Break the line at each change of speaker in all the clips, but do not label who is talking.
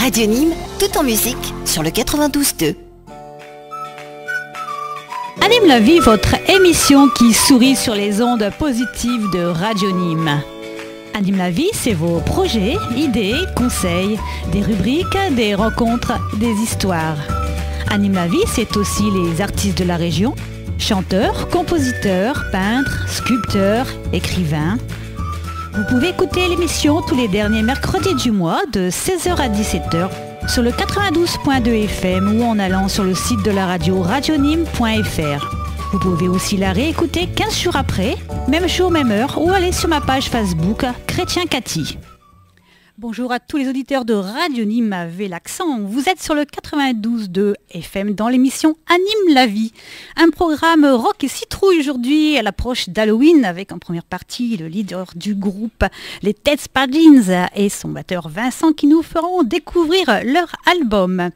Radio Nîmes, tout en musique, sur le 92.2.
Anime la vie, votre émission qui sourit sur les ondes positives de Radio Nîmes. Anime la vie, c'est vos projets, idées, conseils, des rubriques, des rencontres, des histoires. Anime la vie, c'est aussi les artistes de la région, chanteurs, compositeurs, peintres, sculpteurs, écrivains. Vous pouvez écouter l'émission tous les derniers mercredis du mois de 16h à 17h sur le 92.2 FM ou en allant sur le site de la radio radionime.fr. Vous pouvez aussi la réécouter 15 jours après, même jour, même heure, ou aller sur ma page Facebook Chrétien Cathy. Bonjour à tous les auditeurs de Radio Nîmes avec l'accent. Vous êtes sur le 92.2 FM dans l'émission Anime la vie. Un programme rock et citrouille aujourd'hui à l'approche d'Halloween avec en première partie le leader du groupe, les Ted Spardins et son batteur Vincent qui nous feront découvrir leur album.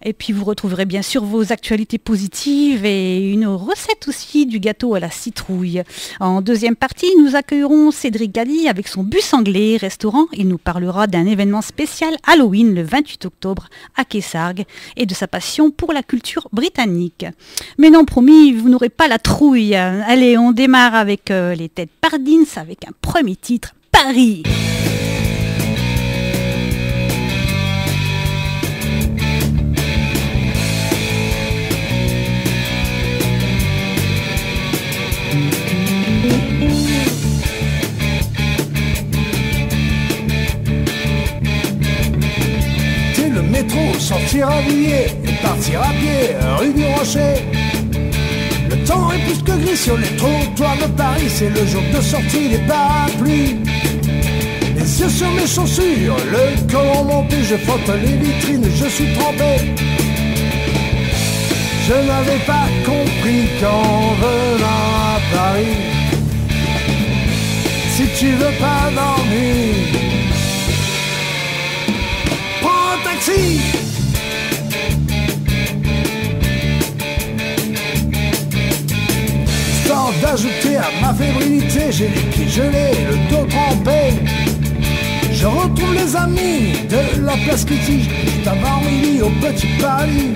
Et puis vous retrouverez bien sûr vos actualités positives et une recette aussi du gâteau à la citrouille. En deuxième partie, nous accueillerons Cédric Galli avec son bus anglais restaurant. Il nous parlera d'un événement spécial Halloween le 28 octobre à Kessargues et de sa passion pour la culture britannique. Mais non, promis, vous n'aurez pas la trouille. Allez, on démarre avec les Ted Spardins avec un premier titre, Paris.
Sortir habillé et partir à pied, rue du Rocher. Le temps est plus que gris sur les trottoirs de Paris. C'est le jour de sortie des parapluies. Les yeux sur mes chaussures, le colon monté. Je frotte les vitrines, je suis trempé. Je n'avais pas compris qu'en venant à Paris, si tu veux pas dormir, prends un taxi. D'ajouter à ma fébrilité, j'ai les pieds gelés, le dos trempé. Je retrouve les amis de la place Kitty, juste avant midi au Petit Paris.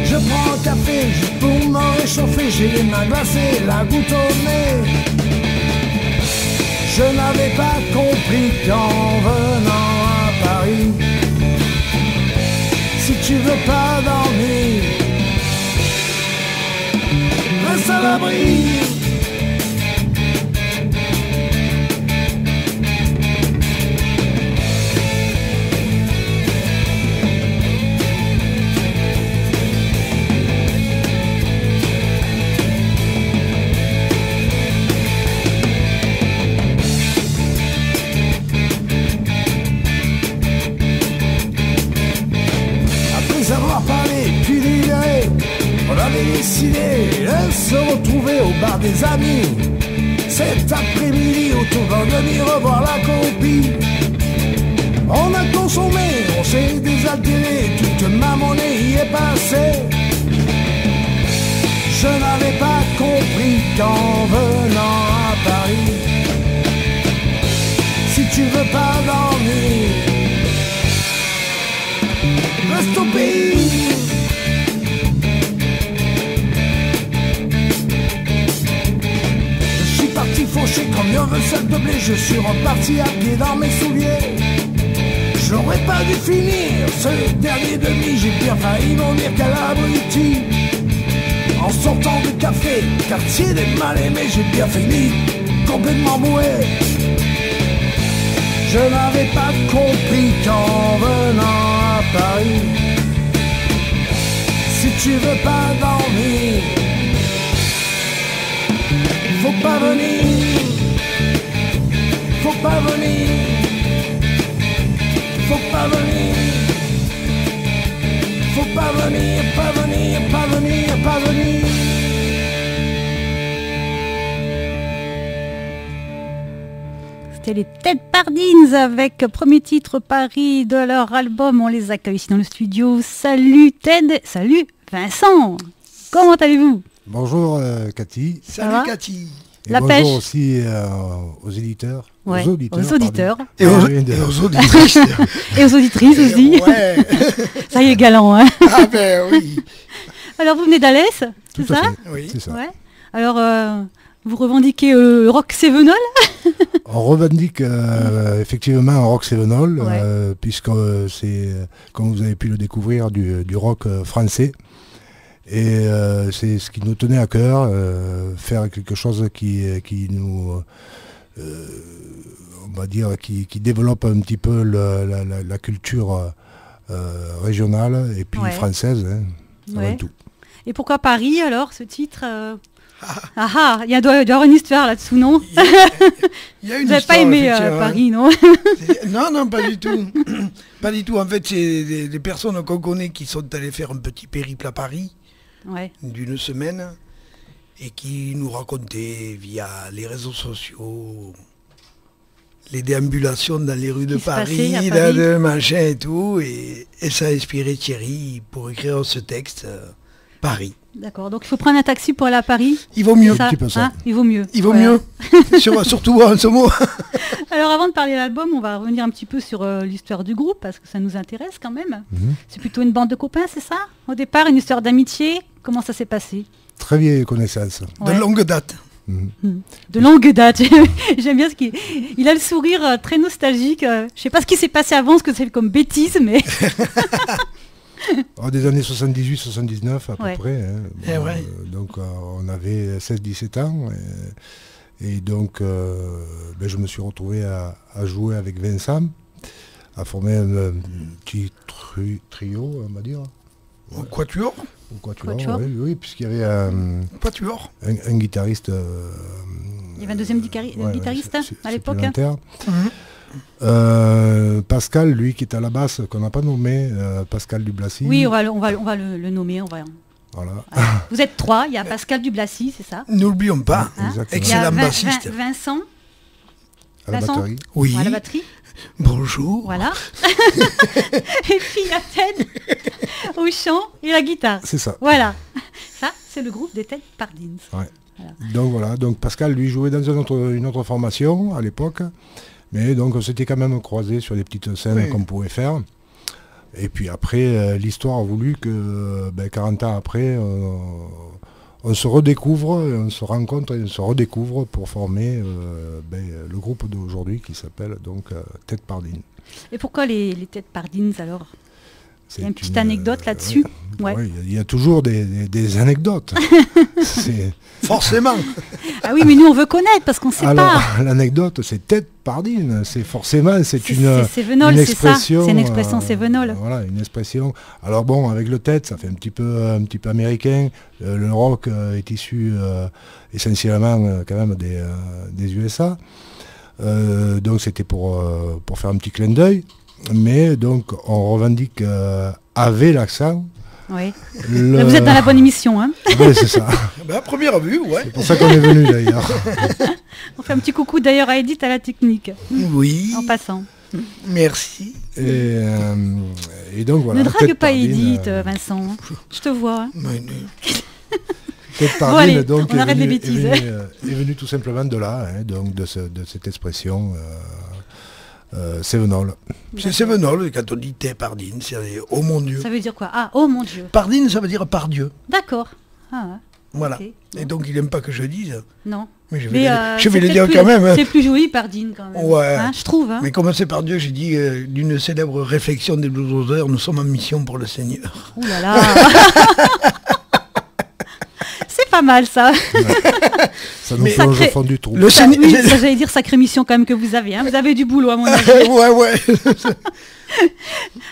Je prends un café juste pour me réchauffer, j'ai les mains glacées, la goutte au nez. Je n'avais pas compris qu'en venant à Paris, si tu veux pas dormir, reste à l'abri. Après avoir parlé puis déliré, on avait décidé de se retrouver au bar des amis. Cet après-midi, autour d'un demi, revoir la copie. On a consommé, on s'est désaltéré, toute ma monnaie y est passée. Je n'avais pas compris qu'en venant à Paris, si tu veux pas dormir, reste au pays. Fauché comme un sac de blé, je suis reparti à pied dans mes souliers. J'aurais pas dû finir ce dernier demi, j'ai bien failli mourir qu'à l'abruti. En sortant du café, quartier des mal-aimés, j'ai bien fini complètement bourré. Je n'avais pas compris qu'en venant à Paris, si tu veux pas dormir, faut pas venir, faut pas venir, faut pas venir, faut pas venir, pas venir, pas venir, pas venir.
C'était les Ted Spardins avec premier titre Paris de leur album. On les accueille ici dans le studio. Salut Ted, salut Vincent. Comment allez-vous?
Bonjour Cathy.
Salut Cathy. Et
La
bonjour
pêche.
aussi aux éditeurs.
Ouais,
Aux auditeurs.
aux auditeurs.
pardon.
Et aux auditrices.
Et aux auditrices aussi.
Ouais.
Ça y est, galant. Hein.
Ah ben oui.
Alors, vous venez d'Alès, c'est
Tout à
ça?
fait,
Oui.
c'est ça.
Ouais. Alors, vous revendiquez le rock sévenol?
On revendique effectivement un rock sévenol,
Ouais.
puisque c'est, comme vous avez pu le découvrir, du rock français. Et c'est ce qui nous tenait à cœur, faire quelque chose qui nous, on va dire, qui développe un petit peu la culture régionale et puis
Ouais.
française, hein, avant
Ouais.
tout.
Et pourquoi Paris, alors, ce titre il doit y avoir une histoire là-dessous, non?
Il y a une
Vous n'avez pas
histoire,
aimé
effectivement.
Paris, non?
Non, non, pas du tout. Pas du tout. En fait, c'est des personnes qu'on connaît qui sont allées faire un petit périple à Paris
Ouais.
d'une semaine et qui nous racontaient via les réseaux sociaux les déambulations dans les rues de
Qui se passait
Paris,
à
dans
Paris.
le machin et tout. Et ça a inspiré Thierry pour écrire ce texte, Paris.
D'accord, donc il faut prendre un taxi pour aller à Paris.
Il vaut mieux.
Ça,
petit peu ça.
hein, il vaut mieux.
Il vaut
Voilà.
mieux. Surtout en ce mot.
Alors avant de parler de l'album, on va revenir un petit peu sur l'histoire du groupe, parce que ça nous intéresse quand même.
Mhm.
C'est plutôt une bande de copains, c'est ça? Au départ, une histoire d'amitié. Comment ça s'est passé?
Très vieille connaissance.
Ouais.
De longue date.
Mhm.
De longue date. J'aime bien ce qu'il il a le sourire très nostalgique. Je sais pas ce qui s'est passé avant, ce que c'est comme bêtise, mais
Des années 78-79 à peu
Ouais.
près. Hein.
Eh ouais.
Donc on avait 16-17 ans. Et donc je me suis retrouvé à jouer avec Vincent, à former un petit trio, on va dire.
Au quatuor.
Ou quatuor,
Quatuor.
oui, puisqu'il y avait un guitariste.
il y avait un deuxième guitariste hein, à l'époque. Hein.
supplémentaire.
Mhm.
Pascal, lui qui est à la basse, qu'on n'a pas nommé, Pascal Dublassi.
Oui, on va le nommer.
Voilà.
Vous êtes trois, il y a Pascal Dublassi, c'est ça?
N'oublions pas.
Hein
Exactement.
Il y a
Excellent bassiste.
Vincent
À la
Vincent.
batterie.
Oui.
à la batterie.
Bonjour.
Voilà. Et puis il y a Ted au chant et la guitare.
C'est ça.
Voilà. Ça, c'est le groupe des Ted Pardines.
Ouais.
Voilà.
Donc voilà, donc Pascal lui jouait dans une autre formation à l'époque, mais donc on s'était quand même croisés sur des petites scènes
Oui.
qu'on pouvait faire. Et puis après, l'histoire a voulu que 40 ans après, on se redécouvre, on se rencontre et on se redécouvre pour former le groupe d'aujourd'hui qui s'appelle donc Ted Pardines.
Et pourquoi les Ted Pardines alors?
C'est
Il y a une petite anecdote là-dessus. Ouais.
Ouais, il y a toujours des anecdotes. C'est-
Forcément.
Ah oui, mais nous on veut connaître parce qu'on sait
Alors,
pas.
l'anecdote, c'est Ted Pardines. C'est forcément, c'est
C'est
une
sévenol, c'est ça.
expression.
C'est une expression sévenol.
Voilà, une expression. Alors bon, avec le Ted, ça fait un petit peu américain. Le rock est issu essentiellement quand même des USA. Donc c'était pour faire un petit clin d'œil. Mais donc on revendique avec l'accent.
Oui. Là, vous êtes dans la bonne émission, hein.
Ouais, c'est ça.
À première vue, ouais.
C'est pour ça qu'on est venu d'ailleurs.
On fait un petit coucou d'ailleurs à Edith à la technique,
Oui.
en passant.
Merci.
Et donc voilà.
Ne drague
Ted
pas
Pardines,
Edith, Vincent. Je te vois. Hein.
Mais,
Ted
Bon,
Pardines,
allez,
donc,
on arrête les bêtises.
est venu tout simplement de là, hein, donc de cette expression sévenol.
c'est Sévenol, quand on dit Ted Pardines, c'est oh mon Dieu.
Ça veut dire quoi? Ah, oh mon Dieu.
Pardines, ça veut dire par Dieu.
D'accord. Ah,
Voilà.
ok.
Et donc il n'aime pas que je dise.
Non.
Mais je vais,
Mais,
je vais
c'est
le dire
peut-être
quand
plus-
même. Hein.
C'est plus joli, Pardine, quand même.
Ouais.
Hein, je trouve. Hein.
Mais comme c'est par Dieu, j'ai dit d'une célèbre réflexion des bluesodeurs, nous sommes en mission pour le Seigneur.
Ouh là là. C'est pas mal, ça.
Ça nous
Mais
plonge
sacré-
au fond du trou.
Le
Ça,
Seigneur.
oui, ça, j'allais dire sacrée mission quand même que vous avez. Hein. Vous avez du boulot, à mon avis.
Ouais.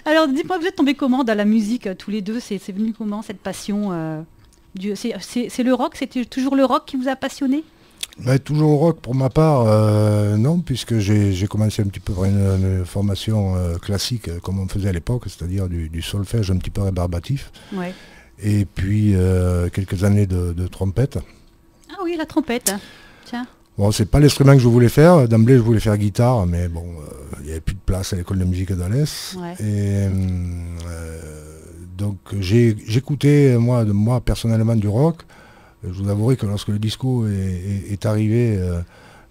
Alors, dites-moi, vous êtes tombés comment dans la musique, tous les deux? C'est venu comment, cette passion c'est le rock? C'était toujours le rock qui vous a passionné?
Toujours au rock pour ma part, non, puisque j'ai commencé un petit peu par une formation classique comme on faisait à l'époque, c'est-à-dire du solfège un petit peu rébarbatif,
Ouais.
et puis quelques années de trompette.
Ah oui, la trompette. Tiens.
Bon, c'est pas l'instrument que je voulais faire. D'emblée, je voulais faire guitare, mais bon, il n'y avait plus de place à l'école de musique d'Alès.
Ouais.
Et donc, j'écoutais, moi personnellement, du rock.
Je vous avouerai que lorsque le disco est arrivé,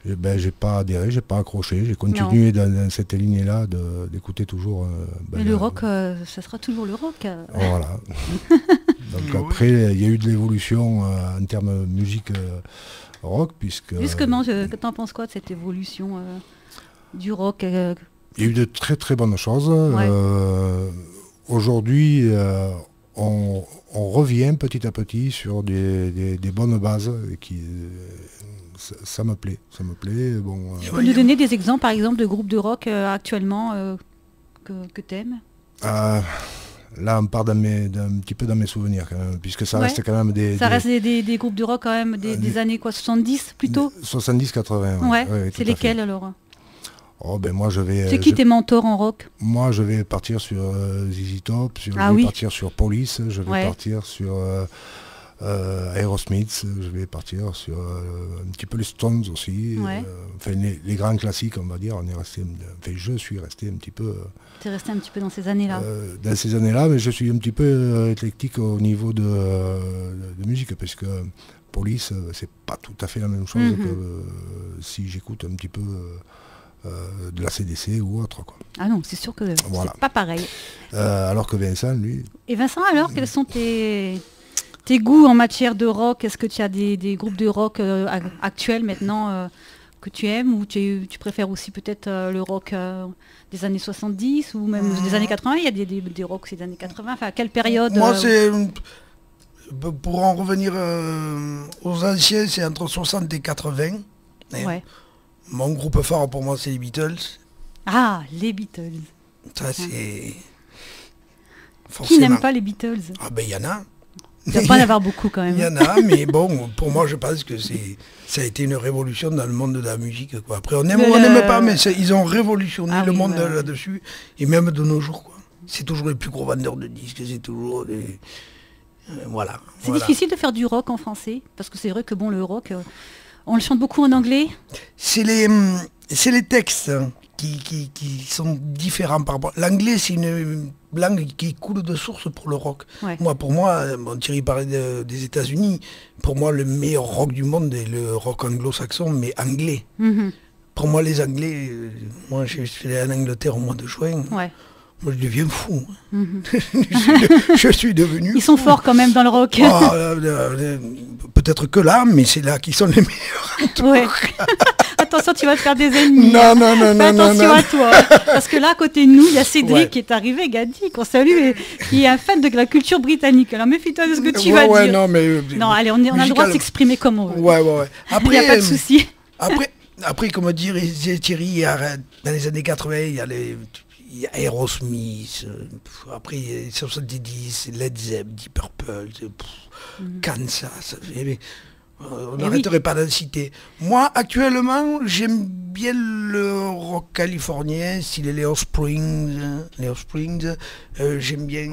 j'ai pas adhéré, j'ai pas accroché, j'ai continué dans cette lignée-là d'écouter toujours.
Mais le rock, ça sera toujours le rock.
Voilà. Donc après, il y a eu de l'évolution en termes de musique rock, puisque...
Justement, t'en penses quoi de cette évolution du rock
Il y a eu de très très bonnes choses.
Ouais.
Aujourd'hui, on revient petit à petit sur des bonnes bases qui... Ça me plaît. Bon,
Tu peux nous donner des exemples, par exemple, de groupes de rock actuellement que t'aimes?
Là, on part un petit peu dans mes souvenirs, quand même, puisque ça reste quand même
reste des groupes de rock, quand même, des années quoi, 70 plutôt
70-80.
Ouais,
ouais,
c'est lesquels alors?
Oh, ben moi, je vais...
C'est qui tes mentors en rock?
Moi, je vais partir sur ZZ Top, je vais partir sur Police, je vais partir sur... Aerosmith, je vais partir sur un petit peu les Stones aussi, enfin les grands classiques, on va dire. Je suis resté un petit peu.
Tu es resté un petit peu dans ces années-là.
Dans ces années-là, mais je suis un petit peu éclectique au niveau de musique, parce que Police, c'est pas tout à fait la même chose que si j'écoute un petit peu de la CDC ou autre, quoi.
Ah non, c'est sûr que c'est pas pareil.
Alors que Vincent, lui.
Et Vincent, alors, quels sont tes goûts en matière de rock? Est-ce que tu as des groupes de rock actuels maintenant que tu aimes, ou tu préfères aussi peut-être le rock des années 70 ou même des années 80? Il y a des rocks des années 80. Enfin, à quelle période?
Moi, c'est... Pour en revenir aux anciens, c'est entre 60 et 80.
Ouais.
Mon groupe phare pour moi, c'est les Beatles.
Ah, les Beatles.
Ça, c'est...
Qui n'aime pas les Beatles?
Ah ben, il y en a.
Il ne doit pas en avoir beaucoup quand même.
Il y en a, mais bon, pour moi, je pense que ça a été une révolution dans le monde de la musique, quoi. Après, on aime ou on n'aime pas, mais ils ont révolutionné le monde là-dessus, et même de nos jours, quoi. C'est toujours les plus gros vendeurs de disques, c'est toujours des... voilà.
C'est difficile de faire du rock en français, parce que c'est vrai que bon, le rock, on le chante beaucoup en anglais.
C'est les textes qui sont différents par rapport... L'anglais, c'est une langue qui coule de source pour le rock.
Ouais.
Pour moi, Thierry parlait des États-Unis. Pour moi, le meilleur rock du monde est le rock anglo-saxon, mais anglais. Pour moi, les Anglais... moi, je suis allé en Angleterre au mois de juin. Ouais. Moi, je deviens fou. Je suis devenu
Ils sont forts quand même dans le rock.
Peut-être que là, mais c'est là qu'ils sont les meilleurs.
Ouais. Attention, tu vas te faire des ennemis.
Non.
Attention à toi. Parce que là, à côté de nous, il y a Cédric qui est arrivé, Gadi, qu'on salue, et qui est un fan de la culture britannique. Alors méfie-toi de ce que tu vas dire. Non, allez, on a le droit de s'exprimer comme on veut.
Ouais. Après,
il n'y a pas de souci.
Après, comme dire Thierry, dans les années 80, il y a Aerosmith, après 70, Led Zeppelin, Deep Purple, Kansas, on n'arrêterait pas d'en citer. Moi, actuellement, j'aime bien le rock californien, style les Offspring, j'aime bien...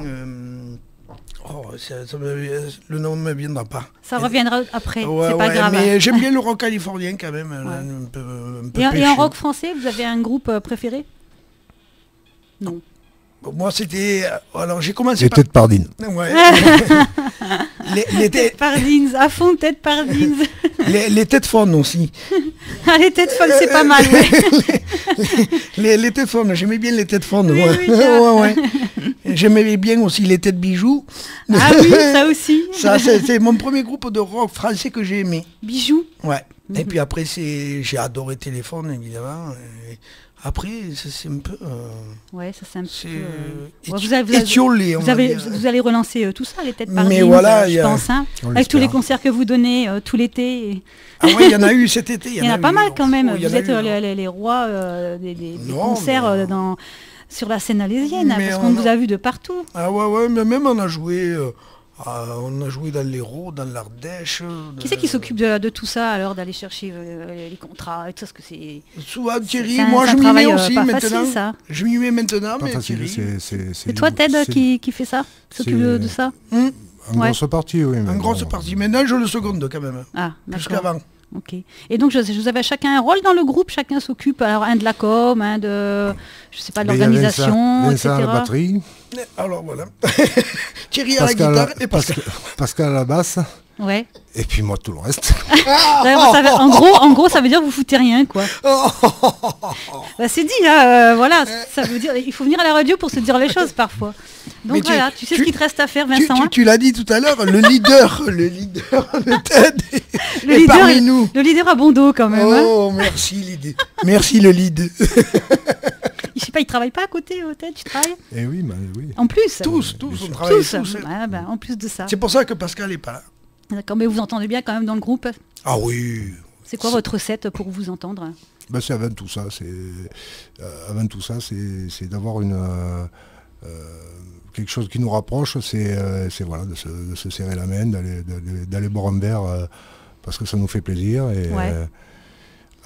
le nom ne me viendra pas.
Ça reviendra après, c'est pas grave.
Mais j'aime bien le rock californien quand même. Un peu
et en rock français, vous avez un groupe préféré? Non.
Moi, c'était... Alors, j'ai commencé
les Têtes Pardines.
Ouais.
les Têtes Pardines, à fond Têtes Pardines.
les Têtes Fondes aussi.
Ah, les Têtes Fondes, c'est pas mal,
les Têtes Fondes, j'aimais bien les Têtes Fondes.
Oui,
J'aimais bien aussi les Têtes Bijoux.
Ah oui, ça aussi.
Ça, c'est mon premier groupe de rock français que j'ai aimé.
Bijoux.
Ouais. Et puis après, j'ai adoré Téléphone, évidemment. Après, c'est un peu...
ouais, ça c'est un peu...
étiolé,
vous allez relancer tout ça, les Têtes Pardines,
mais voilà,
je pense, hein, avec tous les concerts que vous donnez tout l'été.
Ah oui, il y en a eu cet été.
Il y en a pas mal quand même. Vous êtes les rois des concerts sur la scène alésienne, parce qu'on vous a vu de partout.
Ah ouais, mais même on a joué... dans l'Hérault, dans l'Ardèche.
Qui c'est qui s'occupe de tout ça, alors, d'aller chercher les contrats et tout ça, parce que c'est...
Souvent Thierry, moi je m'y mets aussi maintenant.
Facile, ça.
Je m'y mets maintenant, mais
facile,
Thierry...
C'est toi, Ted, qui fait ça, qui s'occupe de ça?
En grosse partie, oui.
En grosse partie. Maintenant, je le seconde quand même.
Ah,
plus qu'avant.
Ok. Et donc, vous avez chacun un rôle dans le groupe, chacun s'occupe, alors un de la com, un de, je sais pas, de l'organisation, etc.
Vincent à la batterie.
Alors voilà. Thierry à la guitare et
Pascal à la basse.
Ouais.
Et puis moi tout le reste.
En gros, ça veut dire que vous foutez rien, quoi. Bah, c'est dit, là, voilà, ça veut dire, il faut venir à la radio pour se dire les choses parfois. Donc voilà, tu sais ce qu'il te reste à faire, Vincent.
Tu l'as dit tout à l'heure, le leader de TED est parmi nous.
Le leader a bon dos quand même.
Oh, merci leader. Merci le lead.
Je sais pas, il travaille pas à côté, TED, tu travailles?
Eh oui, bah, oui.
En plus.
Tous, on travaille tous.
Ah, bah, en plus de ça.
C'est pour ça que Pascal n'est pas là.
D'accord, mais vous entendez bien quand même dans le groupe?
Ah oui.
C'est quoi votre recette pour vous entendre?
Ben, c'est avant tout ça, c'est d'avoir quelque chose qui nous rapproche, c'est voilà, de se serrer la main, d'aller boire un verre parce que ça nous fait plaisir et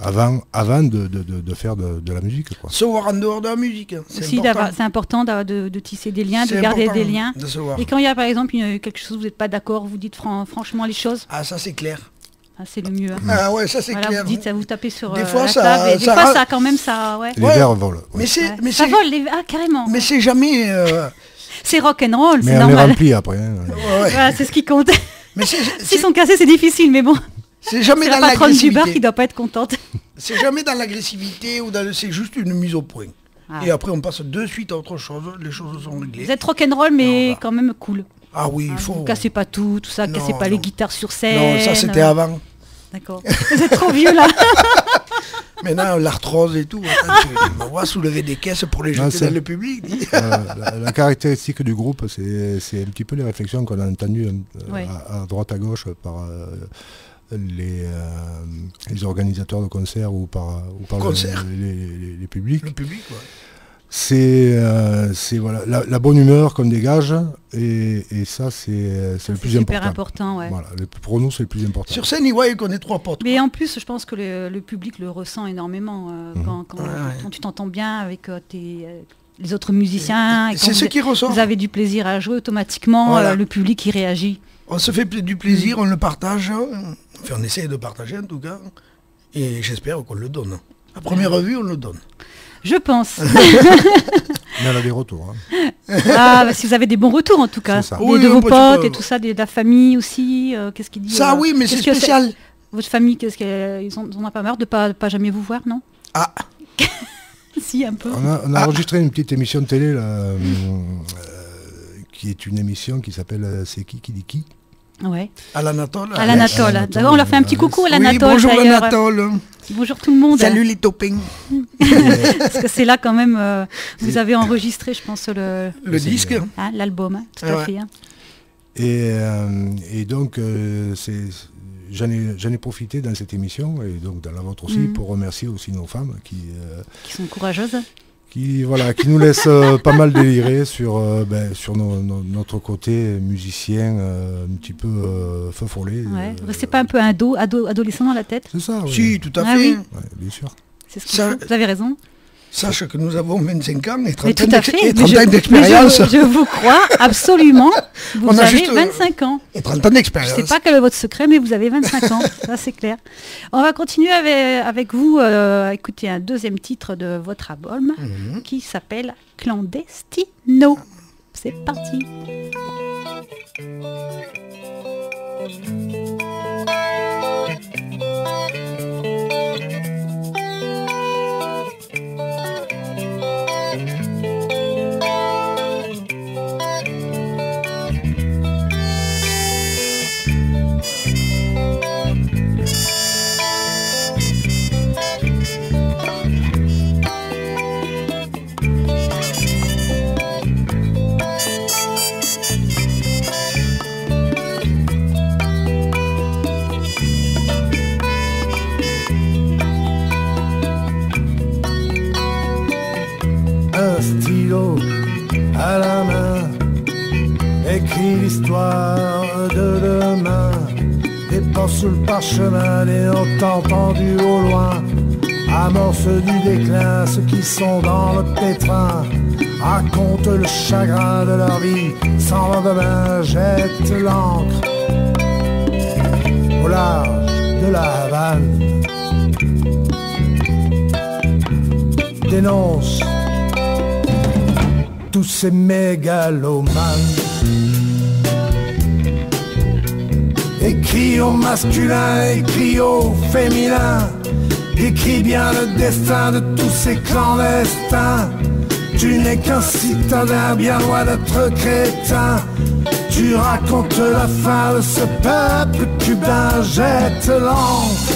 avant de faire de la musique, quoi.
Se voir en dehors de la musique,
c'est important de tisser des liens, de garder des liens. Et quand il y a par exemple quelque chose, vous n'êtes pas d'accord, vous dites franchement les choses.
Ah, ça c'est clair.
Ah, c'est le mieux.
Ah ouais, ça c'est clair.
Vous dites, ça vous tapez sur
des fois,
la table. Des fois, ça quand même ça. Ouais.
Les verres volent.
Ouais. Mais
ça vole, carrément.
Mais c'est jamais.
C'est rock'n'roll, c'est normal.
Mais on les remplit après. Hein.
Ouais.
Voilà, c'est ce qui compte.
Mais
s'ils sont cassés, c'est difficile, mais bon.
C'est jamais
c'est
dans
la patronne du bar
l'agressivité.
qui doit pas être contente.
C'est jamais dans l'agressivité ou c'est juste une mise au point. Ah. Et après on passe de suite à autre chose, les choses sont réglées.
Vous êtes rock'n'roll mais quand même cool.
Ah oui, il faut.
Vous cassez pas tout ça, cassez pas les guitares sur scène.
Non, ça c'était avant.
D'accord. Vous êtes trop vieux là.
Maintenant l'arthrose et tout, on va soulever des caisses pour les jeter dans le public.
La caractéristique du groupe, c'est un petit peu les réflexions qu'on a entendues à droite à gauche par les organisateurs de concerts ou par les publics.
Le public, ouais.
C'est voilà, la bonne humeur qu'on dégage et ça c'est le plus important.
Super important, ouais.
Voilà, pour nous c'est le plus important.
Sur scène, il voit qu'on est trois potes.
Mais en plus, je pense que le public le ressent énormément quand tu t'entends bien avec les autres musiciens.
C'est ce qui ressort.
Vous avez du plaisir à jouer automatiquement, le public il réagit.
On se fait du plaisir, on le partage. Enfin, on essaie de partager en tout cas. Et j'espère qu'on le donne. À première vue, on le donne.
Je pense.
Mais elle a des retours.
Ah, si vous avez des bons retours en tout cas. De vos potes et tout ça, de la famille aussi. Qu'est-ce qu'il dit?
Ça oui, mais c'est spécial.
Votre famille, qu'est-ce qu'ils en ont pas marre de pas jamais vous voir, non?
Ah.
Si, un peu.
On a enregistré une petite émission de télé là, qui est une émission qui s'appelle C'est qui dit qui?
Ouais.
À l'Anatole.
À l'Anatole. D'abord, on leur fait un petit coucou à l'Anatole.
Oui, bonjour l'Anatole.
Bonjour tout le monde.
Salut les toppings.
Parce que c'est là quand même, vous avez enregistré, je pense, le
disque.
Hein, l'album, tout à fait. Hein.
Et donc, j'en ai profité dans cette émission, et donc dans la vôtre aussi, pour remercier aussi nos femmes qui
sont courageuses.
Qui nous laisse pas mal délirer sur notre côté musicien un petit peu feu follet.
Ouais. C'est pas un peu un adolescent dans la tête?
C'est ça, oui.
Si, tout à fait.
Oui.
Ouais, bien sûr.
C'est ce qu'il faut. Vous avez raison.
Sache que nous avons 25 ans et 30
ans
d'expérience.
Je vous crois, absolument. Vous avez 25 ans.
Et 30 ans d'expérience.
Je ne sais pas quel est votre secret, mais vous avez 25 ans. Ça, c'est clair. On va continuer avec vous à écouter un deuxième titre de votre album qui s'appelle Clandestino. C'est parti.
Un stylo à la main, écrit l'histoire de demain. Dépose sous le parchemin des notes entendues au loin. Amorce du déclin ceux qui sont dans le pétrin. Racontent le chagrin de leur vie, sans lendemain jette l'encre au large de la Havane. Dénonce tous ces mégalomanes. Écris au masculin, écris au féminin, écris bien le destin de tous ces clandestins. Tu n'es qu'un citadin bien loin d'être crétin. Tu racontes la fin de ce peuple cubain. Jette l'ancre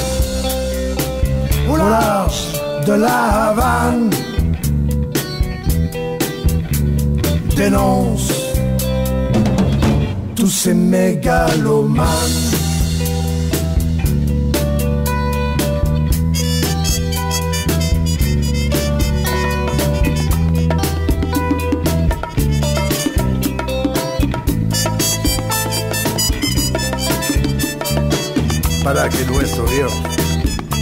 au large de la Havane. Dénonce tous ces mégalomanes.
Para que nuestro Dios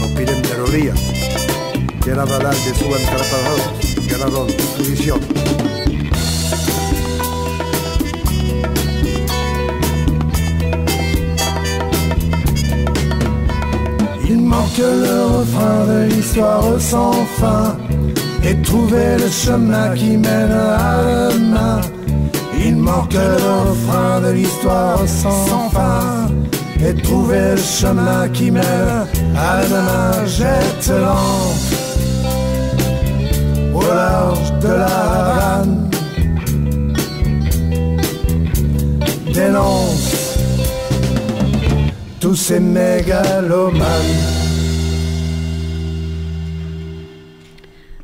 nos piden melodía, quiera hablar de su antepasado, ganador de su visión.
Il manque le refrain de l'histoire sans fin et trouver le chemin qui mène à demain. Il manque le refrain de l'histoire sans fin et trouver le chemin qui mène à demain. Jette l'ancre au large de la Havane. Dénonce tous ces mégalomanes.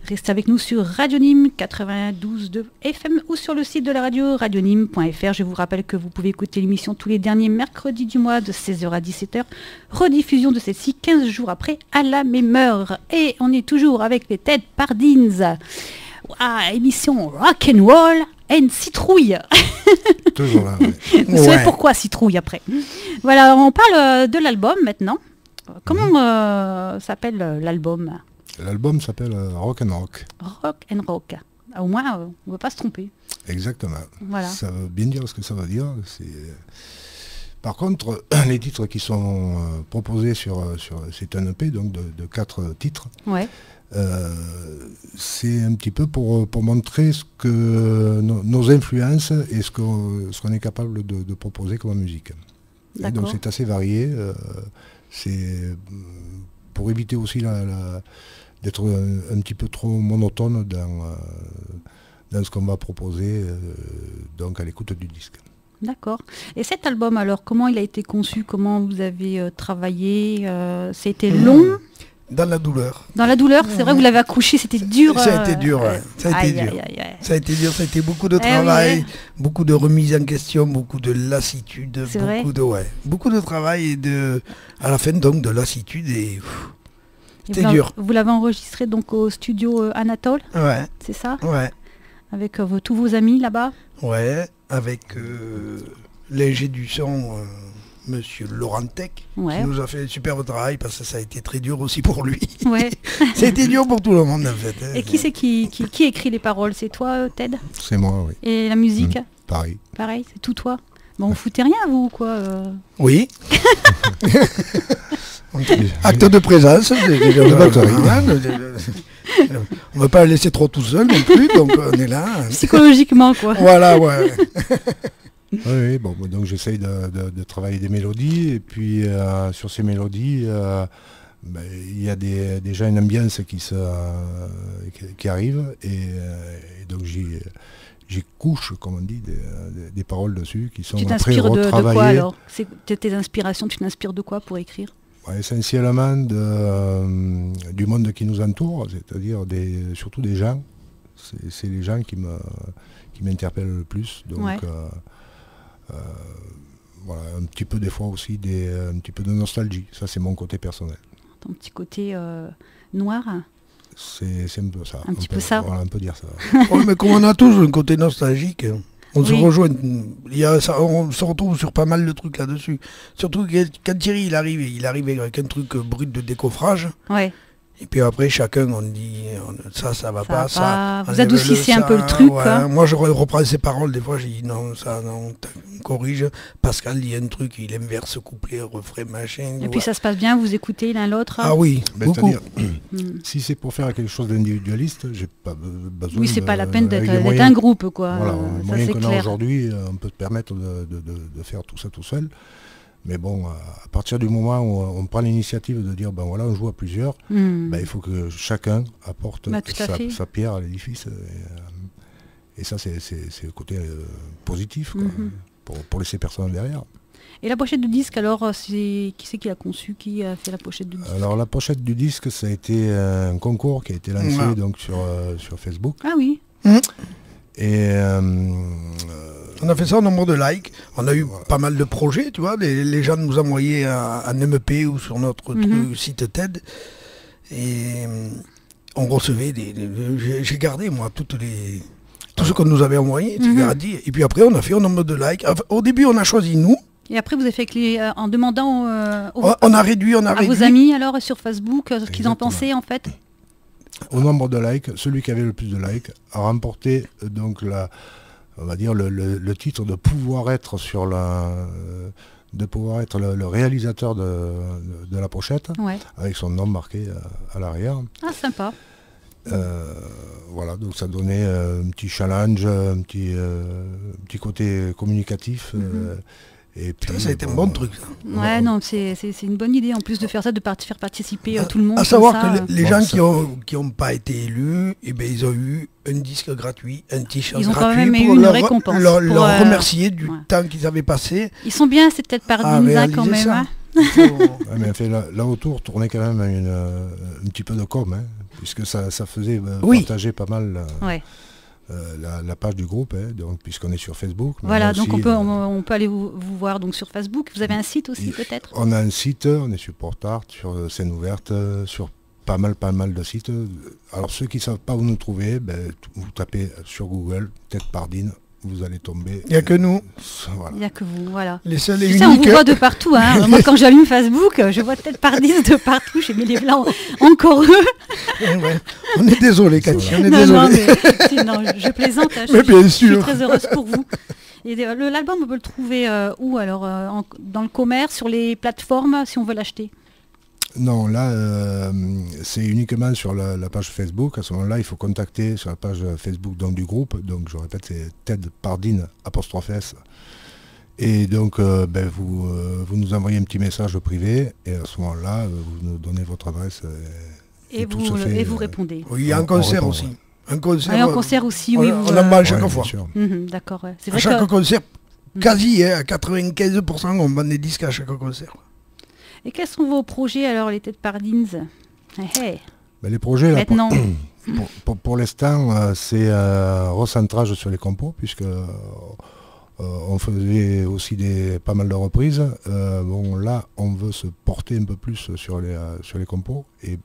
Restez avec nous sur Radio Nîmes 92.2 FM ou sur le site de la radio radionîmes.fr. Je vous rappelle que vous pouvez écouter l'émission tous les derniers mercredis du mois de 16h à 17h. Rediffusion de celle-ci 15 jours après à la même heure. Et on est toujours avec les Ted Pardines. Ah, émission rock'n'roll and citrouille.
Toujours là, ouais.
Vous savez pourquoi citrouille après. Voilà, on parle de l'album maintenant. Comment s'appelle l'album ?
L'album s'appelle Rock and Rock.
Rock and Rock. Au moins, on ne va pas se tromper.
Exactement.
Voilà.
Ça veut bien dire ce que ça veut dire. Par contre, les titres qui sont proposés c'est un EP donc de 4 titres.
Ouais.
C'est un petit peu pour montrer ce que nos influences et ce qu'on est capable de proposer comme musique. Et donc c'est assez varié. C'est pour éviter aussi d'être un petit peu trop monotone dans ce qu'on va proposer donc à l'écoute du disque.
D'accord. Et cet album alors, comment il a été conçu? Comment vous avez travaillé? C'était long?
Dans la douleur.
Dans la douleur, c'est vrai, vous l'avez accouché, c'était dur.
Ça a été dur, ouais. Ça a été dur. Ça a été dur, ça a été beaucoup de travail, beaucoup de remise en question, beaucoup de lassitude, beaucoup de travail et à la fin donc de lassitude et c'était dur.
Vous l'avez enregistré donc au studio Anatole?
Ouais.
C'est ça?
Ouais.
Avec tous vos amis là-bas?
Ouais, avec l'ingé du son, monsieur Laurent Tech, qui nous a fait un superbe travail parce que ça a été très dur aussi pour lui.
Ouais.
Ça a été dur pour tout le monde en fait.
Et qui c'est qui écrit les paroles? C'est toi, Ted?
C'est moi, oui.
Et la musique?
Pareil.
Pareil, c'est tout toi? Bon, vous foutez rien, vous, quoi
Oui. Acte de présence. On ne va pas le laisser trop tout seul non plus, donc on est là.
Psychologiquement, quoi.
Voilà, ouais.
Oui, bon, donc j'essaye de travailler des mélodies, et puis sur ces mélodies, il y a déjà une ambiance qui arrive, et donc j'y couche, comme on dit, des paroles dessus qui sont après retravaillées. Tu t'inspires de quoi alors?
Tes inspirations, tu t'inspires de quoi pour écrire?
Essentiellement du monde qui nous entoure, c'est-à-dire surtout des gens. C'est les gens qui m'interpellent le plus. Donc voilà, un petit peu des fois aussi un petit peu de nostalgie. Ça, c'est mon côté personnel.
Ton petit côté noir?
C'est un peu ça.
Un petit peu ça.
Voilà, on peut dire ça.
Mais comme on a tous un côté nostalgique, on se rejoint. On se retrouve sur pas mal de trucs là-dessus. Surtout quand Thierry il arrive avec un truc brut de décoffrage.
Ouais.
Et puis après, chacun, on dit, ça va pas, ça.
Vous adoucissez un peu le truc, quoi.
Moi, je reprends ses paroles, des fois, j'ai dit non, ça, non, corrige. Pascal dit un truc, il inverse couplet, refrain, machin.
Et puis ça se passe bien, vous écoutez l'un l'autre.
Ah oui, beaucoup.
Si c'est pour faire quelque chose d'individualiste, j'ai pas besoin.
Oui, c'est pas la peine d'être un groupe, quoi.
Voilà, les moyens qu'on a
clair.
aujourd'hui, on peut se permettre de faire tout ça tout seul. Mais bon, à partir du moment où on prend l'initiative de dire, ben voilà, on joue à plusieurs, ben, il faut que chacun apporte sa pierre à l'édifice. Et ça, c'est le côté positif, quoi, pour laisser personne derrière.
Et la pochette du disque, alors, qui c'est qui l'a conçu, qui a fait la pochette du disque?
Alors, la pochette du disque, ça a été un concours qui a été lancé donc, sur Facebook.
Ah oui.
Et
on a fait ça au nombre de likes. On a eu pas mal de projets, tu vois. Les gens nous envoyaient un MP ou sur notre site TED. Et on recevait j'ai gardé, moi, tout ce qu'on nous avait envoyé. Et puis après, on a fait au nombre de likes. Enfin, au début, on a choisi nous.
Et après, vous avez fait en demandant
on a réduit.
À vos amis, alors, sur Facebook, ce qu'ils en pensaient, en fait.
Au nombre de likes, celui qui avait le plus de likes a remporté donc on va dire le titre de pouvoir être le réalisateur de la pochette, avec son nom marqué à l'arrière.
Ah, sympa.
Voilà, donc ça donnait un petit challenge, un petit côté communicatif. Et puis,
ça a été un bon truc.
Ouais, non, c'est une bonne idée en plus de faire ça, de faire participer tout le monde.
À savoir que les gens qui ont pas été élus, eh ben, ils ont eu un disque gratuit, un t-shirt gratuit.
Ils ont quand même eu
pour
une récompense.
Leur remercier du temps qu'ils avaient passé.
Ils sont bien, c'est peut-être par Dinza quand même. Hein.
Mais fait, là autour tournait quand même un petit peu de com, hein, puisque ça faisait partager pas mal. La page du groupe, donc puisqu'on est sur Facebook.
Voilà, donc aussi, on peut aller vous voir donc sur Facebook. Vous avez un site aussi peut-être?
On a un site, on est sur Portart, sur Scène Ouverte, sur pas mal de sites. Alors ceux qui ne savent pas où nous trouver, vous tapez sur Google, Tête Pardine, vous allez tomber.
Il n'y a que nous.
Voilà. Il n'y a que vous, voilà.
Les seuls et uniques.
Ça, on vous voit de partout. Hein. Moi, quand j'allume Facebook, je vois Tête Pardine de partout. J'ai mis les blancs encore eux.
On est désolé, Cathy. On est
désolé. Non, je plaisante. Hein,
mais bien sûr.
Je suis très heureuse pour vous. Et l'album, on peut le trouver où alors dans le commerce, sur les plateformes, si on veut l'acheter?
Non, là, c'est uniquement sur la page Facebook. À ce moment-là, il faut contacter sur la page Facebook donc, du groupe. Donc, je répète, c'est Ted Pardine, ∮S. Et donc, vous nous envoyez un petit message privé. Et à ce moment-là, vous nous donnez votre adresse.
Et vous répondez.
Oui, il y a un concert aussi. Un
concert aussi, oui.
On en bat à chaque fois.
D'accord. Ouais.
À chaque concert, quasi, à 95%, on vend des disques à chaque concert.
Et quels sont vos projets alors, les Têtes Pardines?
Les projets,
maintenant,
pour l'instant, c'est recentrage sur les compos, puisque on faisait aussi pas mal de reprises. Là, on veut se porter un peu plus sur les compos et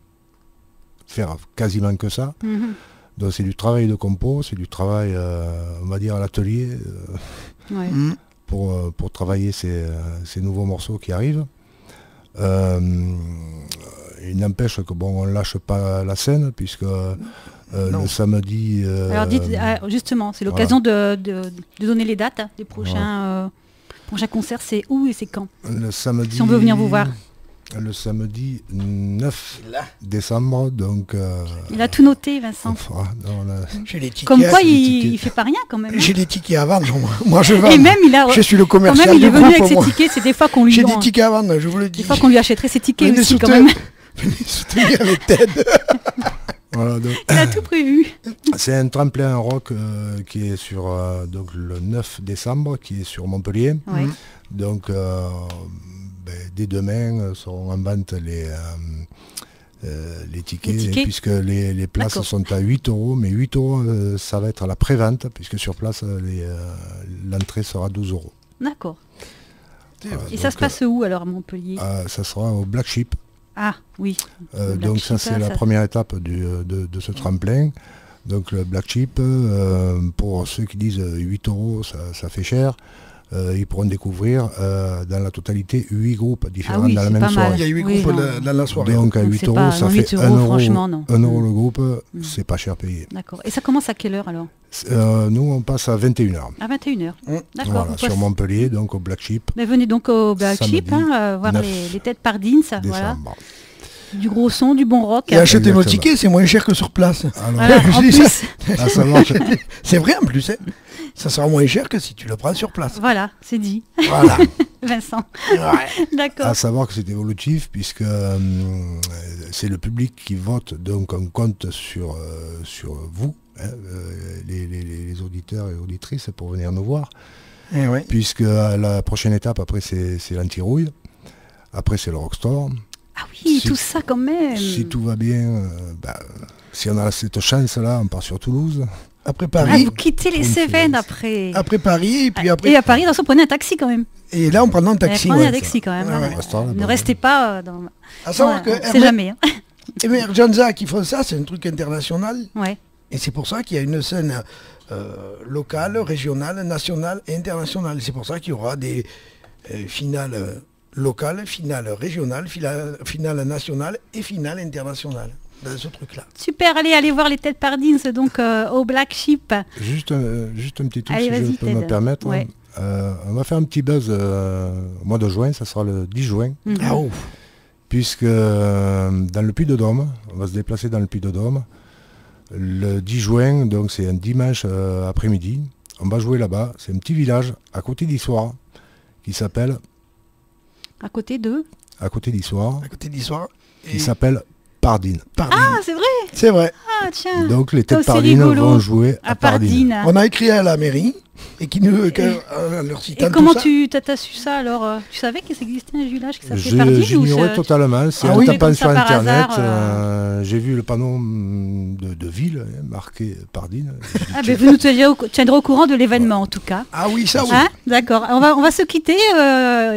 faire quasiment que ça. Donc c'est du travail de compo, c'est du travail, on va dire, à l'atelier, pour travailler ces nouveaux morceaux qui arrivent. Il n'empêche que on lâche pas la scène, puisque le samedi...
Alors dites, justement, c'est l'occasion de donner les dates des prochains concerts. C'est où et c'est quand?
Le samedi,
si on veut venir vous voir.
Le samedi 9 décembre, donc...
Il a tout noté, Vincent.
J'ai les tickets.
Comme quoi, il fait pas rien quand même.
J'ai des tickets à vendre, moi je vends.
Et même,
je suis le commercial
quand même, il est
du
venu
groupe,
avec ses tickets, c'est des fois qu'on lui...
J'ai des tickets à vendre, je vous le dis.
Des fois qu'on lui achèterait ses tickets aussi, quand même.
Venez soutenir les TED.
Voilà, donc,
il a tout prévu.
C'est un tremplin rock qui est sur donc le 9 décembre, qui est sur Montpellier. Donc... dès demain seront en vente les tickets, puisque les places sont à 8 €, mais 8 €, ça va être à la pré-vente, puisque sur place, l'entrée sera 12 €.
D'accord. Et ça se passe où alors à Montpellier?
Ça sera au Black Sheep.
Ah oui.
Donc ça c'est la première étape de ce tremplin. Donc le Black Sheep, pour ceux qui disent 8 €, ça fait cher. ils pourront découvrir dans la totalité 8 groupes différents
oui,
dans la
c'est
même
pas mal.
soirée.
Il y a 8
Oui,
groupes
non.
dans la soirée.
Donc à
Donc
8
c'est
euros,
pas-
ça
non,
fait
8 euros,
1 euro,
franchement, non.
1 euro le groupe, c'est pas cher payé.
D'accord. Et ça commence à quelle heure alors?
Nous on passe à 21h.
À 21h. D'accord.
Voilà,
vous
sur
passez-
Montpellier, donc au Black Sheep,
Mais venez donc au Black
Samedi,
Sheep, voir
9
les têtes pardines, ça, voilà.
décembre.
Du gros son, du bon rock.
Et achetez nos
Exactement.
tickets, c'est moins cher que sur place.
Alors,
Voilà, en
Je dis ça.
plus,
à savoir que,
C'est vrai en plus. Hein. Ça sera moins cher que si tu le prends sur place.
voilà, c'est dit.
Voilà.
Vincent.
Ouais.
D'accord.
à savoir que c'est évolutif puisque c'est le public qui vote, donc on compte sur vous, hein, les auditeurs et auditrices, pour venir nous voir,
Eh ouais.
puisque la prochaine étape après c'est l'anti-rouille, après c'est le Rockstore.
Ah oui,
Si-
tout ça quand même.
Si tout va bien, si on a cette chance-là, on part sur Toulouse.
Après
Ah,
Paris.
vous quittez les
Une
Cévennes
finance.
après.
Après Paris, et puis après.
Et à Paris, dans ce, prenez un taxi quand même.
Et là, on prend un taxi.
Prenez
ouais.
un taxi quand même.
Ouais,
hein.
ouais.
À ce temps-là,
Ne
bah,
restez pas dans...
À savoir
Voilà,
que
on sait jamais. Hein.
Emergenza qui font ça, c'est un truc international.
Ouais.
Et c'est pour ça qu'il y a une scène locale, régionale, nationale et internationale. C'est pour ça qu'il y aura des finales locales, finales régionales, finales nationales et finales internationales dans ce truc-là.
Super, allez voir les têtes pardines donc au Black Sheep.
juste un petit truc,
Allez,
si je
vas-y,
peux me
Ted.
permettre.
Ouais.
On va faire un petit buzz au mois de juin, ça sera le 10 juin.
Mhm.
Ah, oh.
Puisque dans le Puy-de-Dôme, on va se déplacer dans le Puy-de-Dôme, le 10 juin, donc c'est un dimanche après-midi, on va jouer là-bas, c'est un petit village à côté d'Issoire, qui s'appelle,
À côté d'eux.
à côté d'Issoire,
À côté d'Histoire.
qui s'appelle Pardine.
Pardine.
Ah, c'est vrai.
C'est vrai.
Ah, tiens.
Donc les
Oh,
têtes
c'est
Pardines
rigolo.
vont jouer
À
à Pardine.
Pardine.
On a écrit à la mairie et qui nous leur citant
Et
tout
comment
ça.
tu t'as su ça alors Tu savais qu'il existait un village qui s'appelait
Je-
Pardine ou
J'ignorais
ça-
totalement, c'est
Ah
en
oui.
tapant
Comme
sur
ça, par
internet,
hasard,
j'ai vu le panneau de ville marqué Pardine. J'ai dit,
Ah ben vous nous tiendrez au courant de l'événement en tout cas.
Ah oui, ça oui.
Hein D'accord. On va se quitter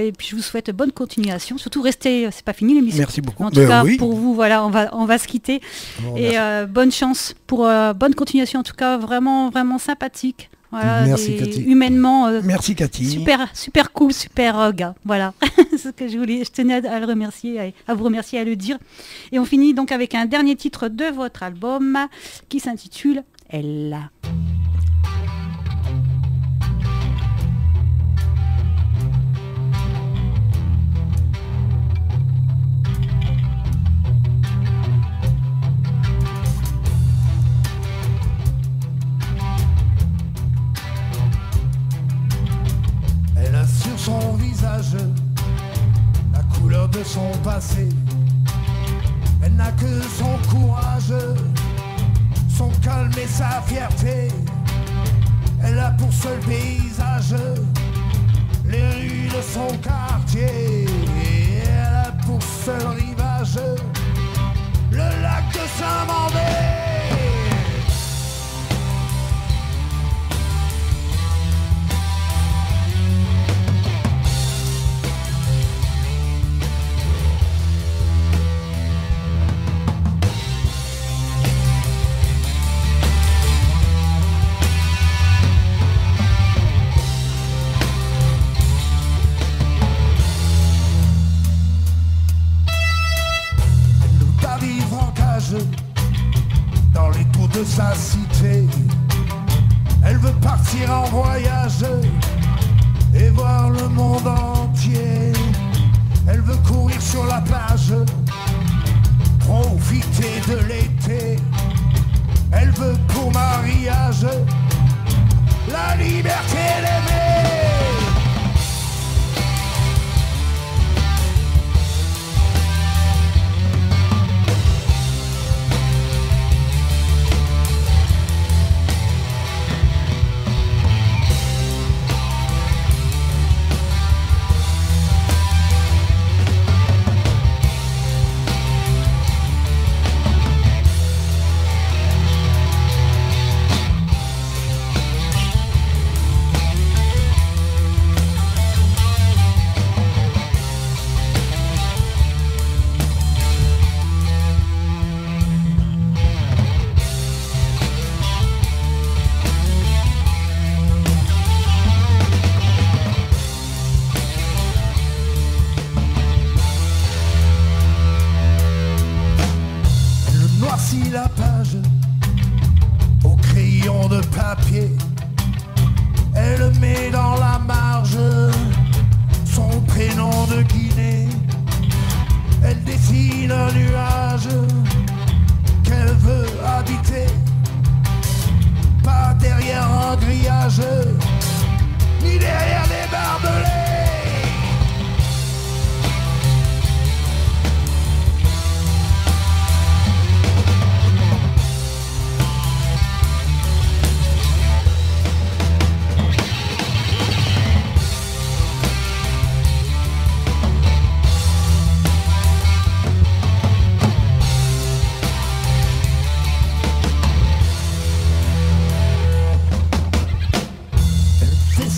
et puis je vous souhaite bonne continuation. Surtout restez, c'est pas fini l'émission.
Merci beaucoup.
En tout
Ben
cas
oui.
pour vous, voilà, on va se quitter.
Bon,
Et bonne chance pour bonne continuation en tout cas, vraiment sympathique. Voilà,
Merci,
et
Cathy.
humainement
Merci Cathy.
super cool, super gars. Voilà, c'est ce que je tenais à le remercier, à vous remercier, à le dire. Et on finit donc avec un dernier titre de votre album qui s'intitule Elle.
Elle a sur son visage la couleur de son passé. Elle n'a que son courage, son calme et sa fierté. Elle a pour seul paysage les rues de son quartier. Elle a pour seul rivage le lac de Saint-Mandé. Pas vivre en cage dans les tours de sa cité. Elle veut partir en voyage et voir le monde entier. Elle veut courir sur la plage, profiter de l'été. Elle veut pour mariage la liberté d'aimer.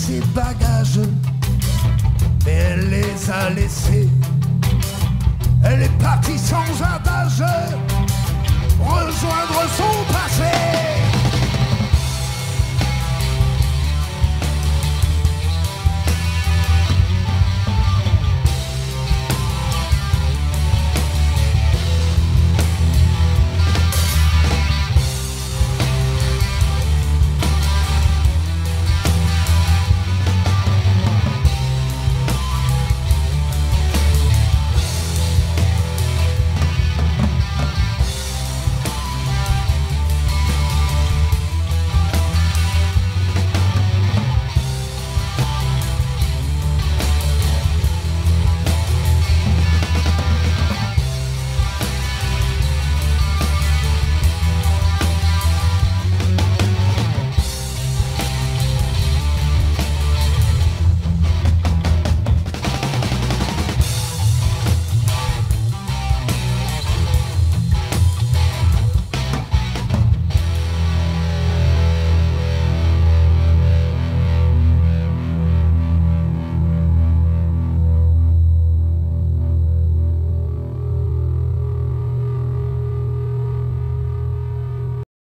ses bagages, mais elle les a laissés. Elle est partie sans adage rejoindre son passé.